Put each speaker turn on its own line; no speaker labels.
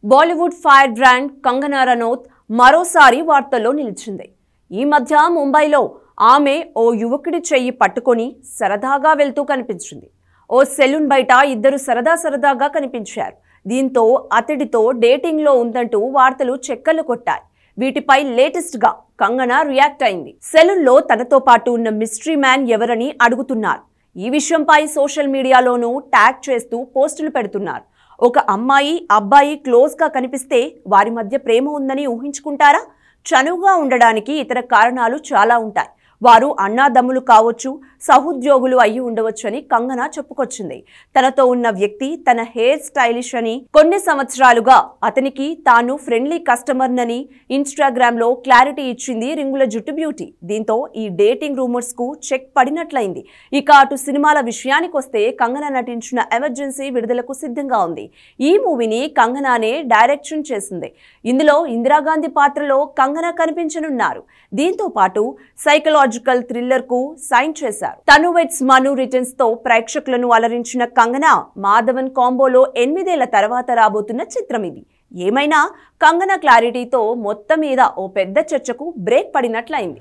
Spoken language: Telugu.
బాలీవుడ్ ఫైర్ బ్రాండ్ కంగనా రనౌత్ మరోసారి వార్తల్లో నిలిచింది. ఈ మధ్య ముంబైలో ఆమె ఓ యువకుడి చెయ్యి పట్టుకొని సరదాగా వెళ్తూ కనిపించింది. ఓ సెలూన్ బయట ఇద్దరు సరదాగా కనిపించారు. దీంతో అతడితో డేటింగ్లో ఉందంటూ వార్తలు చెక్కర్లు కొట్టాయి. వీటిపై లేటెస్ట్ గా కంగనా రియాక్ట్ అయింది. సెలూన్లో తనతో పాటు ఉన్న మిస్టరీ మ్యాన్ ఎవరని అడుగుతున్నారు. ఈ విషయంపై సోషల్ మీడియాలోనూ ట్యాగ్ చేస్తూ పోస్టులు పెడుతున్నారు. ఒక అమ్మాయి అబ్బాయి క్లోజ్ గా కనిపిస్తే వారి మధ్య ప్రేమ ఉందని ఊహించుకుంటారా? చనువుగా ఉండడానికి ఇతర కారణాలు చాలా ఉంటాయి. వారు అన్నాదమ్ములు కావచ్చు, సహోద్యోగులు అయి ఉండవచ్చు అని కంగనా చెప్పుకొచ్చింది. తనతో ఉన్న వ్యక్తి తన హెయిర్ స్టైలిష్ అని, కొన్ని సంవత్సరాలుగా అతనికి తాను ఫ్రెండ్లీ కస్టమర్ నని ఇన్స్టాగ్రామ్ లో క్లారిటీ ఇచ్చింది రింగుల జుట్టు బ్యూటీ. దీంతో ఈ డేటింగ్ రూమర్స్ కు చెక్ పడినట్లయింది. ఇక అటు సినిమాల విషయానికి వస్తే కంగనా నటించిన ఎమర్జెన్సీ విడుదలకు సిద్ధంగా ఉంది. ఈ మూవీని కంగనానే డైరెక్షన్ చేసింది. ఇందులో ఇందిరాగాంధీ పాత్రలో కంగనా కనిపించనున్నారు. దీంతో పాటు సైకలాజికల్ థ్రిల్లర్ కు సైన్ చేశారు. తను వెట్స్ మను రిటర్న్స్ తో ప్రేక్షకులను అలరించిన కంగనా మాధవన్ కాంబోలో 8 ఏళ్ల తర్వాత రాబోతున్న చిత్రం ఇది. ఏమైనా కంగనా క్లారిటీతో మొత్తం మీద ఓ పెద్ద చర్చకు బ్రేక్ పడినట్లయింది.